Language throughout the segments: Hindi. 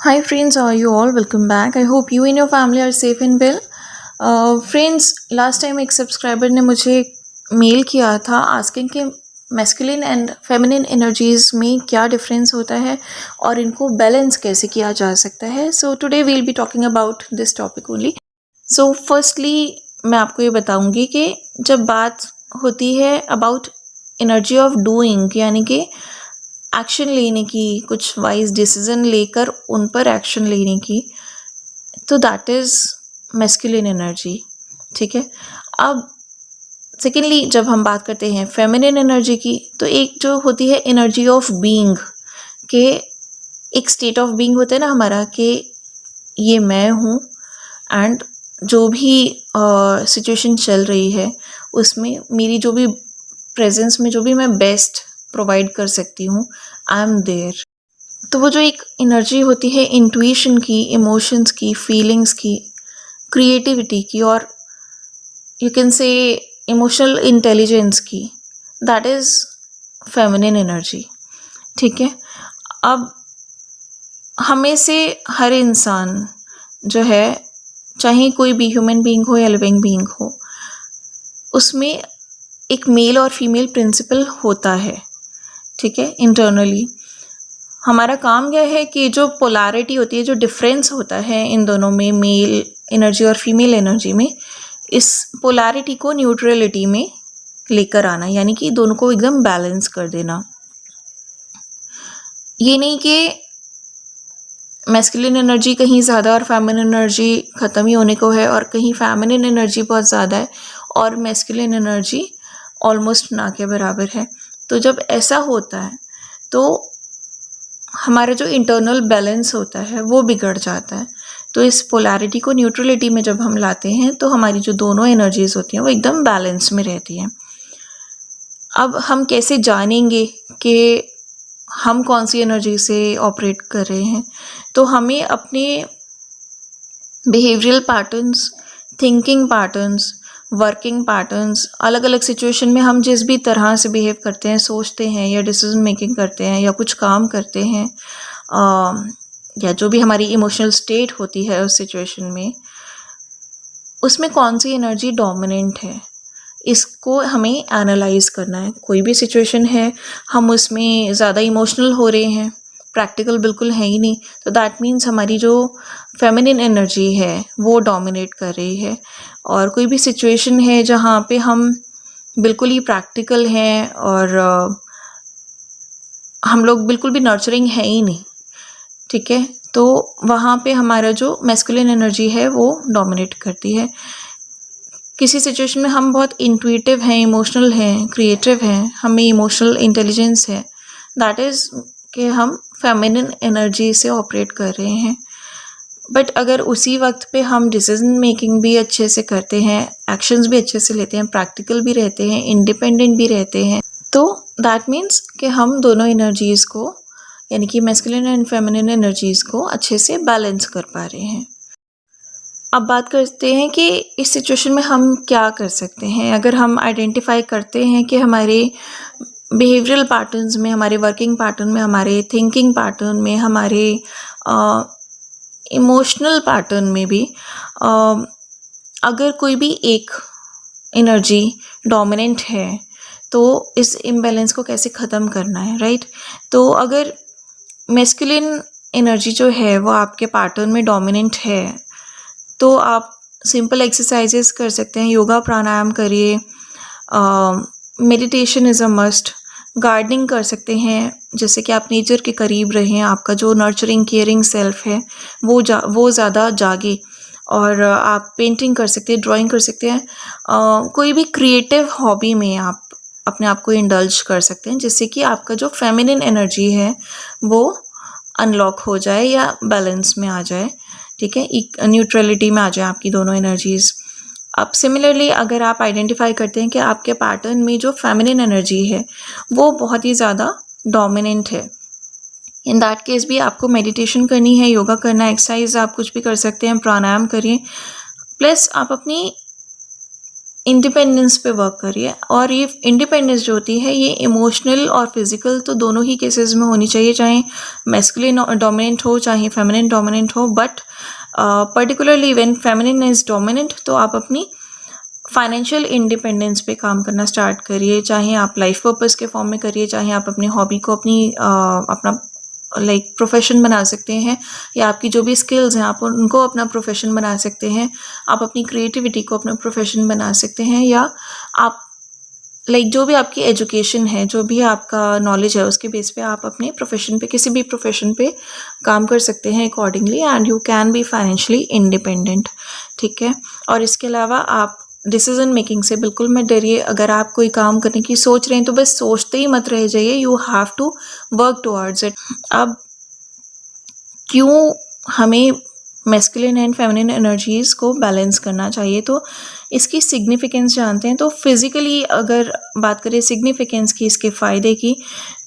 Hi friends, how are you all? Welcome back. I hope you and your family are safe and well. Friends, last time एक सब्सक्राइबर ने मुझे मेल किया था आस्किंग कि मैस्कुलिन एंड फेमिनिन एनर्जीज में क्या डिफरेंस होता है और इनको बैलेंस कैसे किया जा सकता है. So today we'll be talking about this topic only. So firstly मैं आपको ये बताऊंगी कि जब बात होती है अबाउट एनर्जी ऑफ डूइंग, यानी कि एक्शन लेने की, कुछ वाइज डिसीजन लेकर उन पर एक्शन लेने की, तो दैट इज़ मैस्कुलिन एनर्जी. ठीक है. अब सेकेंडली जब हम बात करते हैं फेमिनिन एनर्जी की, तो एक जो होती है एनर्जी ऑफ बीइंग, के एक स्टेट ऑफ बीइंग होता है ना हमारा, कि ये मैं हूँ एंड जो भी सिचुएशन चल रही है उसमें मेरी जो भी प्रेजेंस में जो भी मैं बेस्ट प्रोवाइड कर सकती हूँ, आई एम देयर. तो वो जो एक एनर्जी होती है इंट्यूशन की, इमोशंस की, फीलिंग्स की, क्रिएटिविटी की, और you can say emotional intelligence की, दैट इज़ फेमिनिन एनर्जी. ठीक है. अब हमें से हर इंसान जो है, चाहे कोई भी ह्यूमन बीइंग हो या लिविंग बीइंग हो, उसमें एक मेल और फीमेल प्रिंसिपल होता है. ठीक है. इंटरनली हमारा काम यह है कि जो पोलैरिटी होती है, जो डिफरेंस होता है इन दोनों में, मेल एनर्जी और फीमेल एनर्जी में, इस पोलैरिटी को न्यूट्रलिटी में लेकर आना, यानी कि दोनों को एकदम बैलेंस कर देना. ये नहीं कि मैस्कुलिन एनर्जी कहीं ज़्यादा और फेमिनिन एनर्जी ख़त्म ही होने को है, और कहीं फेमिनिन एनर्जी बहुत ज़्यादा है और मैस्कुलिन एनर्जी ऑलमोस्ट ना के बराबर है. तो जब ऐसा होता है तो हमारा जो इंटरनल बैलेंस होता है वो बिगड़ जाता है. तो इस पोलैरिटी को न्यूट्रलिटी में जब हम लाते हैं तो हमारी जो दोनों एनर्जीज होती हैं वो एकदम बैलेंस में रहती हैं. अब हम कैसे जानेंगे कि हम कौन सी एनर्जी से ऑपरेट कर रहे हैं? तो हमें अपने behavioural patterns, thinking patterns, working patterns, अलग अलग सिचुएशन में हम जिस भी तरह से बिहेव करते हैं, सोचते हैं या डिसीजन मेकिंग करते हैं या कुछ काम करते हैं, या जो भी हमारी इमोशनल स्टेट होती है उस सिचुएशन में, उसमें कौन सी एनर्जी डोमिनेंट है, इसको हमें एनालाइज करना है. कोई भी सिचुएशन है, हम उसमें ज़्यादा इमोशनल हो रहे हैं, प्रैक्टिकल बिल्कुल है ही नहीं, तो दैट मीन्स हमारी जो फेमिनिन एनर्जी है वो डोमिनेट कर रही है. और कोई भी सिचुएशन है जहाँ पे हम बिल्कुल ही प्रैक्टिकल हैं और हम लोग बिल्कुल भी नर्चरिंग है ही नहीं, ठीक है, तो वहाँ पे हमारा जो मैस्कुलिन एनर्जी है वो डोमिनेट करती है. किसी सिचुएशन में हम बहुत इंट्यूटिव हैं, इमोशनल हैं, क्रिएटिव हैं, हमें इमोशनल इंटेलिजेंस है, दैट इज़ कि हम फेमिनिन एनर्जी से ऑपरेट कर रहे हैं. बट अगर उसी वक्त पे हम डिसीजन मेकिंग भी अच्छे से करते हैं, एक्शंस भी अच्छे से लेते हैं, प्रैक्टिकल भी रहते हैं, इंडिपेंडेंट भी रहते हैं, तो दैट मीन्स कि हम दोनों एनर्जीज़ को, यानी कि मैस्कुलिन एंड फेमिनिन एनर्जीज़ को अच्छे से बैलेंस कर पा रहे हैं. अब बात करते हैं कि इस सिचुएशन में हम क्या कर सकते हैं. अगर हम आइडेंटिफाई करते हैं कि हमारे बिहेवियरल पैटर्न्स में, हमारे वर्किंग पैटर्न में, हमारे थिंकिंग पैटर्न में, हमारे इमोशनल पैटर्न में भी अगर कोई भी एक एनर्जी डोमिनेंट है, तो इस इम्बैलेंस को कैसे ख़त्म करना है, राइट. तो अगर मैस्कुलिन एनर्जी जो है वो आपके पैटर्न में डोमिनेंट है, तो आप सिंपल एक्सरसाइजेस कर सकते हैं, योगा प्राणायाम करिए, meditation is a must, gardening कर सकते हैं, जैसे कि आप नेचर के करीब रहें, आपका जो नर्चरिंग केयरिंग सेल्फ है वो ज़्यादा जागे, और आप पेंटिंग कर सकते हैं, ड्राइंग कर सकते हैं, कोई भी क्रिएटिव हॉबी में आप अपने आप को इंडल्ज कर सकते हैं, जिससे कि आपका जो फेमिनिन एनर्जी है वो अनलॉक हो जाए या बैलेंस में आ जाए. ठीक है, न्यूट्रलिटी में आ जाए आपकी दोनों एनर्जीज़. अब सिमिलरली अगर आप आइडेंटिफाई करते हैं कि आपके पैटर्न में जो फेमिनिन एनर्जी है वो बहुत ही ज़्यादा डोमिनेंट है, इन दैट केस भी आपको मेडिटेशन करनी है, योगा करना है, एक्सरसाइज आप कुछ भी कर सकते हैं, प्राणायाम करिए, प्लस आप अपनी इंडिपेंडेंस पे वर्क करिए। और ये इंडिपेंडेंस जो होती है ये इमोशनल और फिजिकल तो दोनों ही केसेस में होनी चाहिए, चाहे मैस्कुलिन डोमिनेंट हो चाहे फेमिनिन डोमिनेंट हो। But particularly when feminine is dominant तो आप अपनी फाइनेंशियल इंडिपेंडेंस पे काम करना स्टार्ट करिए, चाहे आप लाइफ पर्पस के फॉर्म में करिए, चाहे आप अपनी हॉबी को अपना लाइक प्रोफेशन बना सकते हैं, या आपकी जो भी स्किल्स हैं आप उनको अपना प्रोफेशन बना सकते हैं, आप अपनी क्रिएटिविटी को अपना प्रोफेशन बना सकते हैं, या आप लाइक जो भी आपकी एजुकेशन है, जो भी आपका नॉलेज है उसके बेस पे आप अपने प्रोफेशन पे किसी भी प्रोफेशन पे काम कर सकते हैं accordingly, and you can be financially independent. ठीक है। और इसके अलावा आप डिसीजन मेकिंग से बिल्कुल मत डरिए। अगर आप कोई काम करने की सोच रहे हैं तो बस सोचते ही मत रह जाइए, you have to work towards it. अब क्यों हमें मैस्कुलिन एंड फेमिनिन एनर्जीज़ को बैलेंस करना चाहिए, तो इसकी सिग्निफिकेंस जानते हैं। तो फिज़िकली अगर बात करें सिग्निफिकेंस की, इसके फ़ायदे की,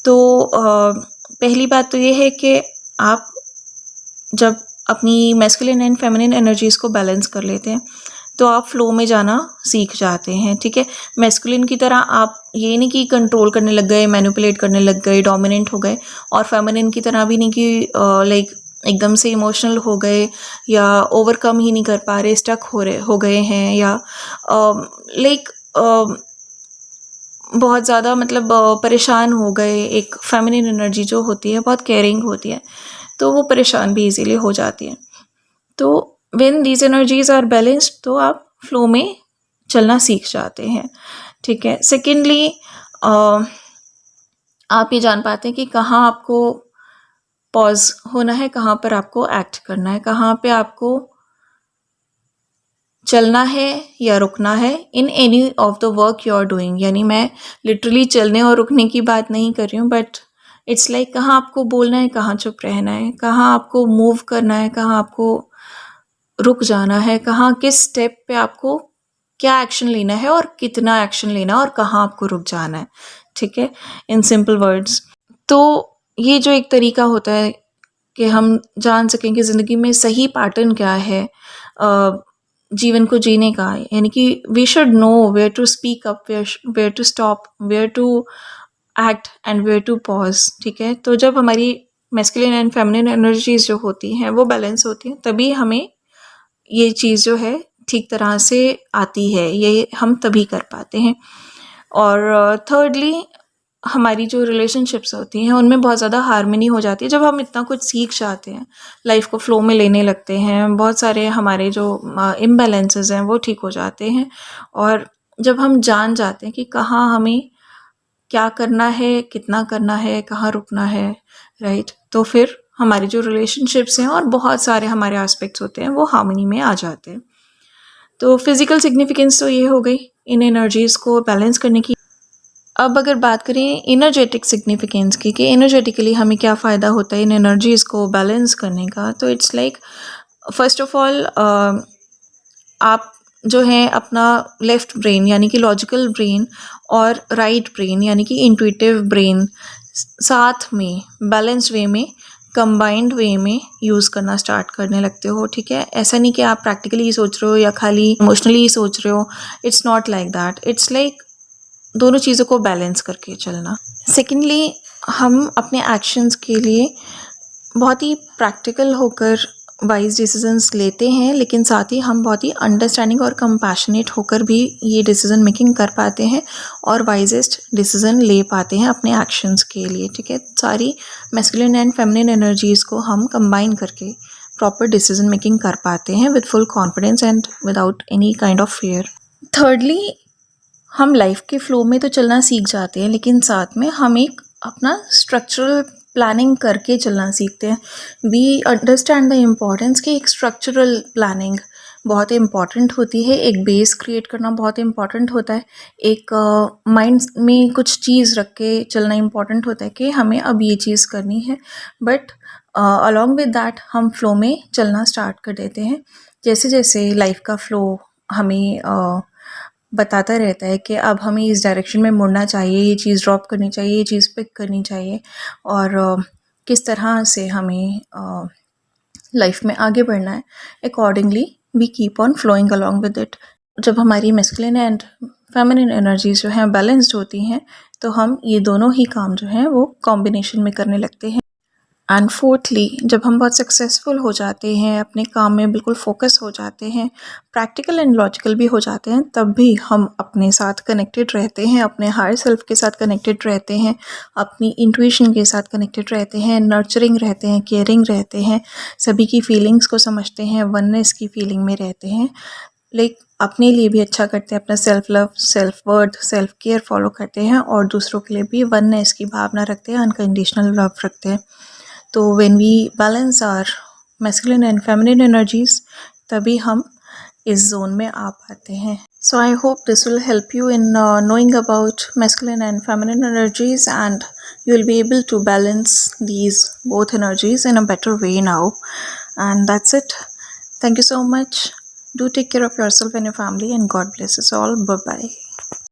तो पहली बात तो ये है कि आप जब अपनी मैस्कुलिन एंड फेमिनिन एनर्जीज़ को बैलेंस कर लेते हैं तो आप फ्लो में जाना सीख जाते हैं। ठीक है। मैस्कुलिन की तरह आप ये नहीं कि कंट्रोल करने लग गए, मैनिपुलेट करने लग गए, डोमिनेंट हो गए, और फेमिनिन की तरह भी नहीं कि लाइक एकदम से इमोशनल हो गए या ओवरकम ही नहीं कर पा रहे, स्टक हो गए हैं, या लाइक बहुत ज़्यादा मतलब परेशान हो गए। एक फेमिनिन एनर्जी जो होती है बहुत केयरिंग होती है, तो वो परेशान भी इजीली हो जाती है। तो when these energies are balanced तो आप फ्लो में चलना सीख जाते हैं। ठीक है। सेकेंडली आप ये जान पाते हैं कि कहाँ आपको पॉज होना है, कहाँ पर आपको एक्ट करना है, कहाँ पे आपको चलना है या रुकना है in any of the work you are doing. यानी मैं लिटरली चलने और रुकने की बात नहीं कर रही हूँ, बट इट्स लाइक कहाँ आपको बोलना है, कहाँ चुप रहना है, कहाँ आपको मूव करना है, कहाँ आपको रुक जाना है, कहाँ किस स्टेप पे आपको क्या एक्शन लेना है और कितना एक्शन लेना है और कहाँ आपको रुक जाना है। ठीक है। इन सिंपल वर्ड्स, तो ये जो एक तरीका होता है कि हम जान सकें कि ज़िंदगी में सही पैटर्न क्या है जीवन को जीने का, यानी कि we should know where to speak up, where to stop, where to act and where to pause. ठीक है। तो जब हमारी मैस्कुलिन एंड फेमिनिन एनर्जीज जो होती हैं वो बैलेंस होती हैं, तभी हमें ये चीज़ जो है ठीक तरह से आती है, ये हम तभी कर पाते हैं। और थर्डली हमारी जो रिलेशनशिप्स होती हैं उनमें बहुत ज़्यादा हार्मनी हो जाती है जब हम इतना कुछ सीख जाते हैं, लाइफ को फ्लो में लेने लगते हैं, बहुत सारे हमारे जो इम्बैलेंसेस हैं वो ठीक हो जाते हैं। और जब हम जान जाते हैं कि कहाँ हमें क्या करना है, कितना करना है, कहाँ रुकना है, राइट, तो फिर हमारी जो रिलेशनशिप्स हैं और बहुत सारे हमारे एस्पेक्ट्स होते हैं वो हार्मनी में आ जाते हैं। तो फिज़िकल सिग्निफिकेंस तो ये हो गई इन एनर्जीज़ को बैलेंस करने की। अब अगर बात करें इनर्जेटिक सिग्निफिकेंस की कि एनर्जेटिकली हमें क्या फ़ायदा होता है इन एनर्जीज़ को बैलेंस करने का, तो it's like first of all आप जो है अपना लेफ़्ट ब्रेन यानी कि लॉजिकल ब्रेन और राइट ब्रेन यानी कि इंट्यूटिव ब्रेन साथ में बैलेंस वे में, कंबाइंड वे में यूज़ करना स्टार्ट करने लगते हो। ठीक है। ऐसा नहीं कि आप प्रैक्टिकली ही सोच रहे हो या खाली इमोशनली ही सोच रहे हो, it's not like that. It's like दोनों चीज़ों को बैलेंस करके चलना। सेकेंडली हम अपने एक्शंस के लिए बहुत ही प्रैक्टिकल होकर वाइज डिसीजंस लेते हैं, लेकिन साथ ही हम बहुत ही अंडरस्टैंडिंग और कंपैशनेट होकर भी ये डिसीजन मेकिंग कर पाते हैं और वाइजेस्ट डिसीजन ले पाते हैं अपने एक्शंस के लिए। ठीक है। सारी मैस्कुलिन एंड फेमिनिन एनर्जीज़ को हम कंबाइन करके प्रॉपर डिसीजन मेकिंग कर पाते हैं with full confidence and without any kind of fear. Thirdly हम लाइफ के फ्लो में तो चलना सीख जाते हैं, लेकिन साथ में हम एक अपना स्ट्रक्चरल प्लानिंग करके चलना सीखते हैं। वी अंडरस्टैंड द इम्पॉर्टेंस कि एक स्ट्रक्चरल प्लानिंग बहुत इम्पॉर्टेंट होती है, एक बेस क्रिएट करना बहुत इम्पॉर्टेंट होता है, एक माइंड में कुछ चीज़ रख के चलना इम्पॉर्टेंट होता है कि हमें अब ये चीज़ करनी है। बट अलॉन्ग विद दैट हम फ्लो में चलना स्टार्ट कर देते हैं। जैसे जैसे लाइफ का फ्लो हमें बताता रहता है कि अब हमें इस डायरेक्शन में मुड़ना चाहिए, ये चीज़ ड्रॉप करनी चाहिए, ये चीज़ पिक करनी चाहिए, और किस तरह से हमें लाइफ में आगे बढ़ना है, accordingly we keep on flowing along with it. जब हमारी मैस्कुलिन एंड फेमिनिन एनर्जीज जो हैं बैलेंस्ड होती हैं तो हम ये दोनों ही काम जो हैं वो कॉम्बिनेशन में करने लगते हैं। एंड फोर्थली, जब हम बहुत सक्सेसफुल हो जाते हैं, अपने काम में बिल्कुल फोकस हो जाते हैं, प्रैक्टिकल एंड लॉजिकल भी हो जाते हैं, तब भी हम अपने साथ कनेक्टेड रहते हैं, अपने हायर सेल्फ के साथ कनेक्टेड रहते हैं, अपनी इंट्यूशन के साथ कनेक्टेड रहते हैं, नर्चरिंग रहते हैं, केयरिंग रहते हैं, सभी की फीलिंग्स को समझते हैं, वननेस की फीलिंग में रहते हैं, लाइक अपने लिए भी अच्छा करते हैं, अपना self love, self worth, self care follow करते हैं और दूसरों के लिए भी वननेस की भावना रखते हैं, अनकंडीशनल लव रखते हैं। तो when we balance our masculine and feminine energies, तभी हम इस जोन में आ पाते हैं। So I hope this will help you in knowing about masculine and feminine energies, and you will be able to balance these both energies in a better way now. And that's it. Thank you so much. Do take care of yourself and your family, and God bless us all. Bye bye.